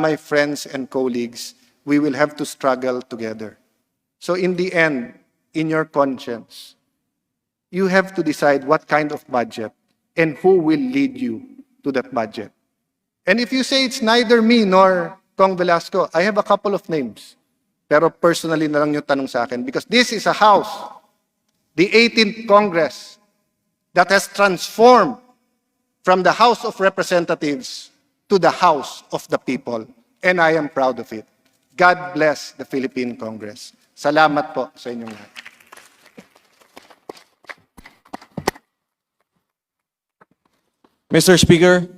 my friends and colleagues, we will have to struggle together. So in the end, in your conscience, you have to decide what kind of budget and who will lead you to that budget. And if you say it's neither me nor Kong Velasco, I have a couple of names. Pero personally na lang yung tanong sa akin because this is a house, the 18th Congress, that has transformed from the House of Representatives to the House of the People. And I am proud of it. God bless the Philippine Congress. Salamat po sa inyong lahat. Mr. Speaker.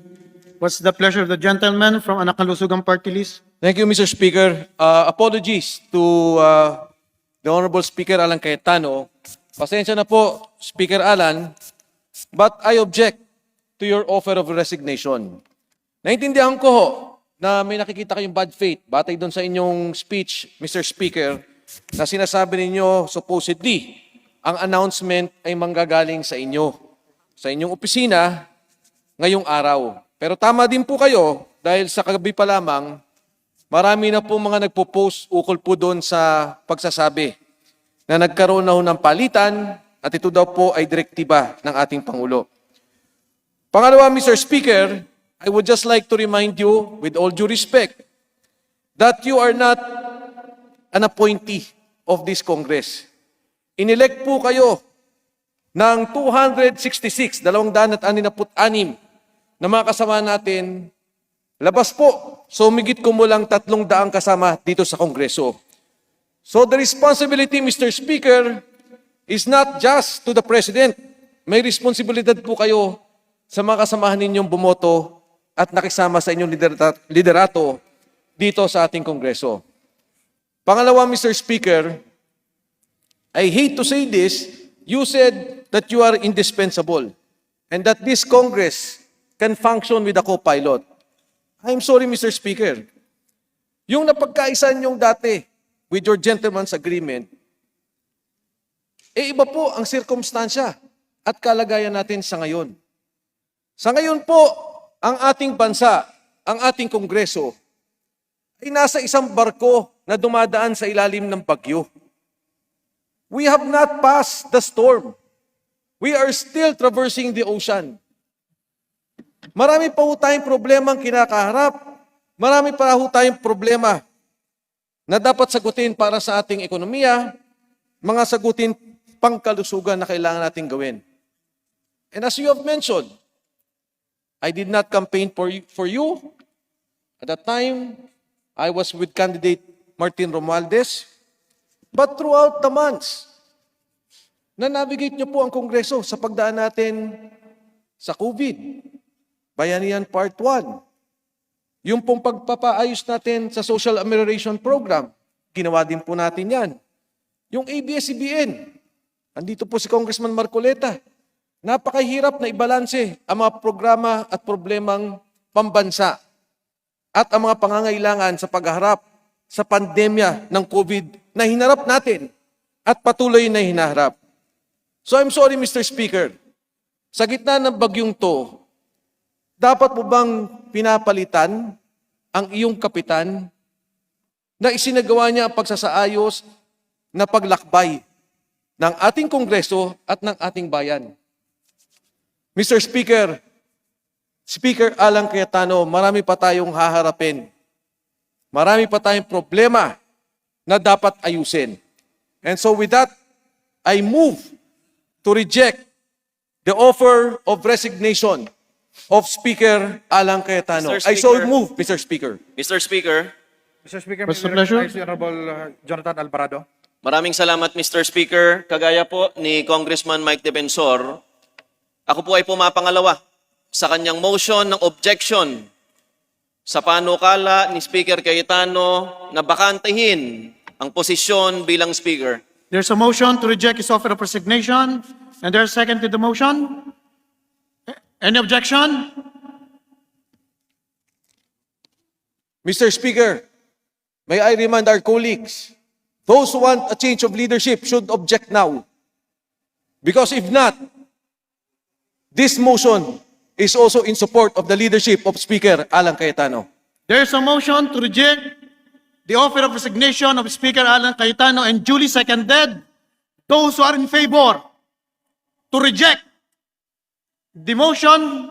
What's the pleasure of the gentleman from Anakalusugang Party List? Thank you, Mr. Speaker. Apologies to the Honorable Speaker Alan Cayetano. Pasensya na po, Speaker Alan, but I object to your offer of resignation. Naintindihan ko ho na may nakikita kayong bad faith batay doon sa inyong speech, Mr. Speaker, na sinasabi ninyo supposedly ang announcement ay manggagaling sa inyo, sa inyong opisina ngayong araw. Pero tama din po kayo dahil sa kagabi pa lamang, marami na po mga nagpo-post ukol po doon sa pagsasabi na nagkaroon na ho ng palitan at ito daw po ay direktiba ng ating Pangulo. Pangalawa, Mr. Speaker, I would just like to remind you, with all due respect, that you are not an appointee of this Congress. Inelect po kayo ng 266, 266 na mga kasama natin, labas po, so umigit kumulang 300 kasama dito sa Kongreso. So the responsibility, Mr. Speaker, is not just to the President. May responsibilidad po kayo sa mga kasamahan ninyong bumoto at nakisama sa inyong liderato dito sa ating Kongreso. Pangalawa, Mr. Speaker, I hate to say this, you said that you are indispensable and that this Congress can function with a co-pilot. I'm sorry, Mr. Speaker. Yung napagkaisan yung dati with your gentleman's agreement, iba po ang sirkumstansya at kalagayan natin sa ngayon. Sa ngayon po, ang ating bansa, ang ating Kongreso, ay nasa isang barko na dumadaan sa ilalim ng bagyo. We have not passed the storm. We are still traversing the ocean. Marami pa ho tayong problema ang kinakaharap. Marami pa ho tayong problema na dapat sagutin para sa ating ekonomiya, mga sagutin pangkalusugan na kailangan natin gawin. And as you have mentioned, I did not campaign for you. At that time, I was with candidate Martin Romualdez. But throughout the months, na-navigate niyo po ang Kongreso sa pagdaan natin sa COVID. Bayanihan Part 1. Yung pong pagpapaayos natin sa Social Amelioration Program, ginawa din po natin yan. Yung ABS-CBN, andito po si Congressman Marcoleta. Napakahirap na ibalanse ang mga programa at problemang pambansa at ang mga pangangailangan sa pagharap sa pandemya ng COVID na hinarap natin at patuloy na hinaharap. So I'm sorry, Mr. Speaker, sa gitna ng bagyong to, dapat mo bang pinapalitan ang iyong kapitan na isinagawa niya ang pagsasaayos na paglakbay ng ating Kongreso at ng ating bayan? Mr. Speaker, Speaker Alan Cayetano, marami pa tayong haharapin. Marami pa tayong problema na dapat ayusin. And so with that, I move to reject the offer of resignation of Speaker Alan Cayetano. I so move, Mr. Speaker. Mr. Speaker, What's the pleasure? Honorable Jonathan Alvarado. maraming salamat Mr. Speaker. Kagaya po ni Congressman Mike Defensor, ako po ay pumapangalawa sa kanyang motion ng objection sa panukala ni Speaker Cayetano na bakantehin ang posisyon bilang Speaker. There's a motion to reject his offer of resignation, and there's a second to the motion. Any objection? Mr. Speaker, may I remind our colleagues, those who want a change of leadership should object now. Because if not, this motion is also in support of the leadership of Speaker Alan Cayetano. There is a motion to reject the offer of resignation of Speaker Alan Cayetano and duly seconded. Those who are in favor to reject the motion,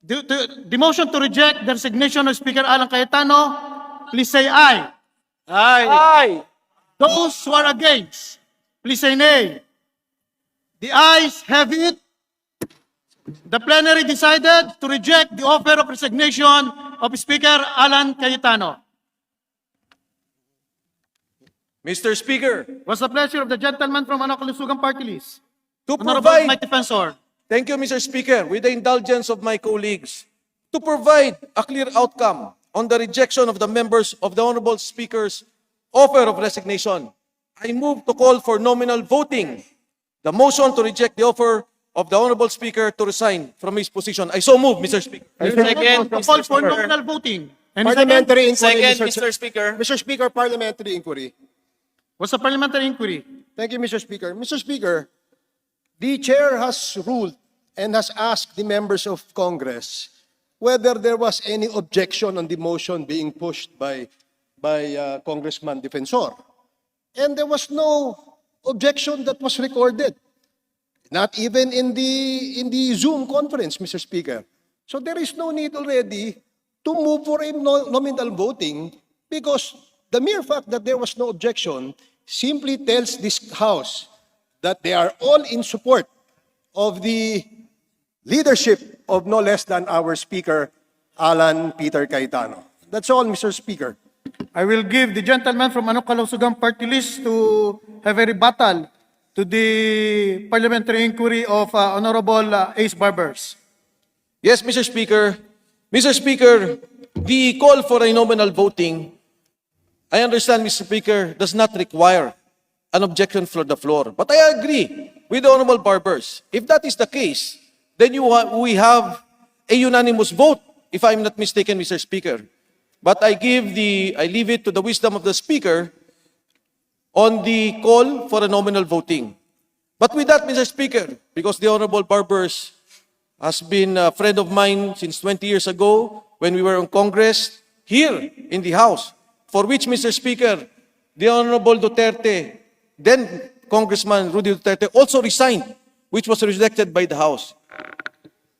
the motion to reject the resignation of Speaker Alan Cayetano, please say aye. Aye. Those who are against, please say nay. The ayes have it. The plenary decided to reject the offer of resignation of Speaker Alan Cayetano. Mr. Speaker, What's the pleasure of the gentleman from Anakalusugan Party List? to Honorable provide, Mike Defensor. thank you, Mr. Speaker, with the indulgence of my colleagues, to provide a clear outcome on the rejection of the members of the Honorable Speaker's offer of resignation, I move to call for nominal voting the motion to reject the offer of the Honorable Speaker to resign from his position. I so move, Mr. Speaker. Second, To call Mr. for Speaker. nominal voting. Any second? Parliamentary inquiry, Second, Mr. Mr. Speaker. Mr. Speaker, parliamentary inquiry. What's the parliamentary inquiry? Thank you, Mr. Speaker. Mr. Speaker, the chair has ruled and has asked the members of Congress whether there was any objection on the motion being pushed by Congressman Defensor. And there was no objection that was recorded. Not even in the Zoom conference, Mr. Speaker. So there is no need already to move for a nominal voting because the mere fact that there was no objection simply tells this House that they are all in support of the leadership of no less than our Speaker, Alan Peter Cayetano. That's all, Mr. Speaker. I will give the gentleman from Anakalusugan Party List to have a rebuttal to the parliamentary inquiry of Honorable Ace Barbers. Yes, Mr. Speaker. Mr. Speaker, the call for a nominal voting, I understand, Mr. Speaker, does not require an objection from the floor. But I agree with the Honorable Barbers. If that is the case, then we have a unanimous vote, if I'm not mistaken, Mr. Speaker. But I leave it to the wisdom of the Speaker on the call for a nominal voting. But with that, Mr. Speaker, because the Honorable Barbers has been a friend of mine since 20 years ago when we were in Congress, here in the House, for which, Mr. Speaker, the Honorable Duterte, then Congressman Rudy Duterte, also resigned, which was rejected by the House.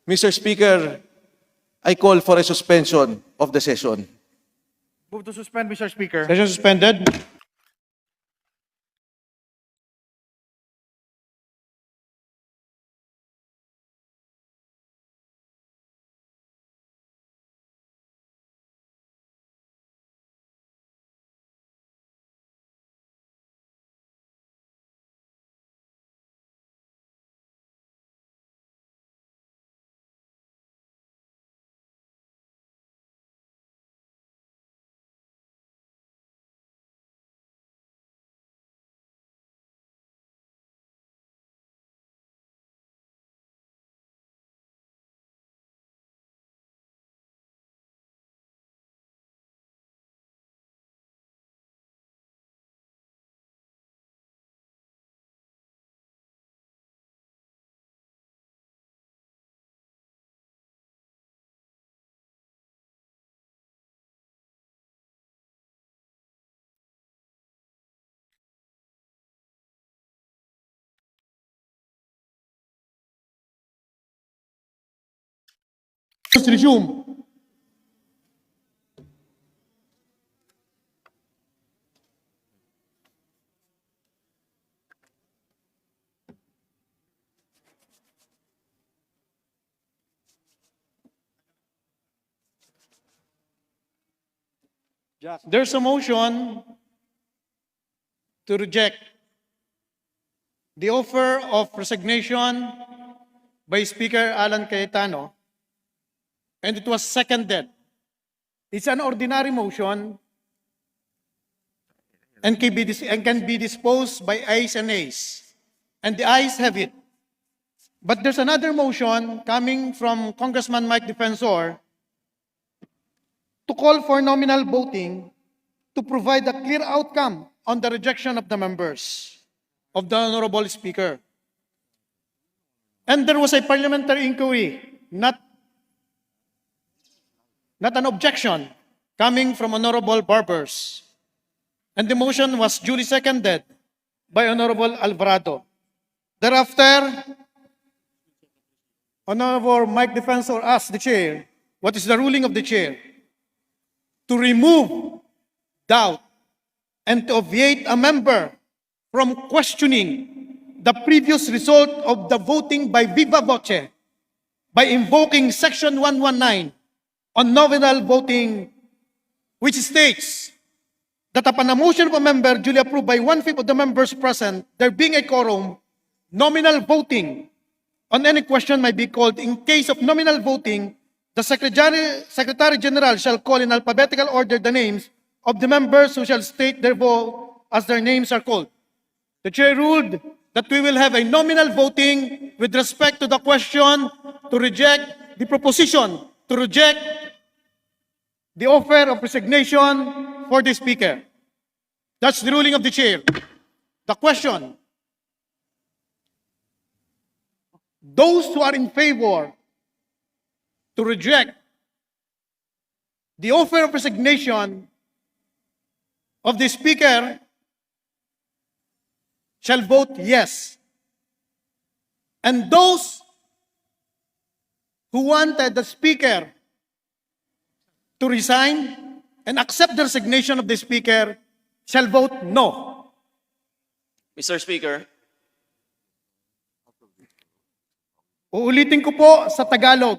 Mr. Speaker, I call for a suspension of the session. Move to suspend, Mr. Speaker. Session suspended. Let's resume. There's a motion to reject the offer of resignation by Speaker Alan Cayetano, and it was seconded. It's an ordinary motion and can be disposed by ayes and nays. And the ayes have it. But there's another motion coming from Congressman Mike Defensor to call for nominal voting to provide a clear outcome on the rejection of the members of the Honorable Speaker. And there was a parliamentary inquiry, not not an objection, coming from Honorable Barbers. And the motion was duly seconded by Honorable Alvarado. Thereafter, Honorable Mike Defensor asked the chair, what is the ruling of the chair? To remove doubt and to obviate a member from questioning the previous result of the voting by viva voce by invoking Section 119 on nominal voting, which states that upon a motion of a member duly approved by 1/5 of the members present, there being a quorum, nominal voting on any question may be called. In case of nominal voting, the Secretary General shall call in alphabetical order the names of the members who shall state their vote as their names are called. The chair ruled that we will have a nominal voting with respect to the question to reject the proposition, to reject the offer of resignation for the speaker. That's the ruling of the chair. The question, those who are in favor to reject the offer of resignation of the speaker shall vote yes. And those who wanted the speaker to resign and accept the resignation of the speaker shall vote no. Mr. Speaker, Uulitin ko po sa Tagalog.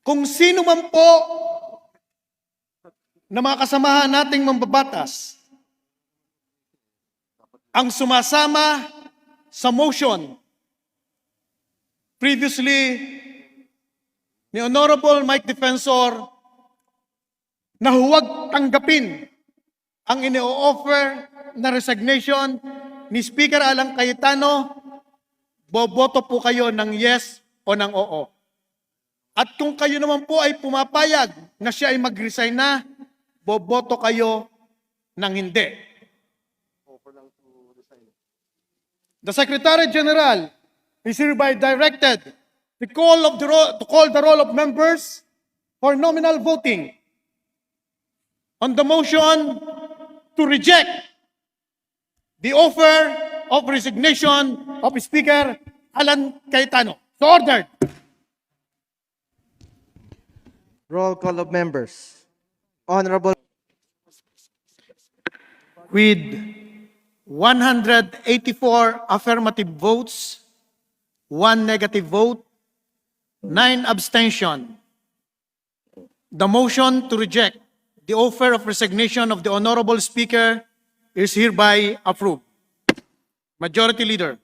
Kung sino man po na mga kasamahan nating mambabatas ang sumasama sa motion previously ni Honorable Mike Defensor na huwag tanggapin ang ino-offer na resignation ni Speaker Alang Cayetano, boboto po kayo ng yes o ng oo. At kung kayo naman po ay pumapayag na siya ay mag-resign na, boboto kayo ng hindi. The Secretary General is hereby directed to call the roll of members for nominal voting on the motion to reject the offer of resignation of Speaker Alan Cayetano. So ordered. Roll call of members. Honorable With 184 affirmative votes, 1 negative vote, 9 abstention. The motion to reject the offer of resignation of the Honorable Speaker is hereby approved. Majority Leader.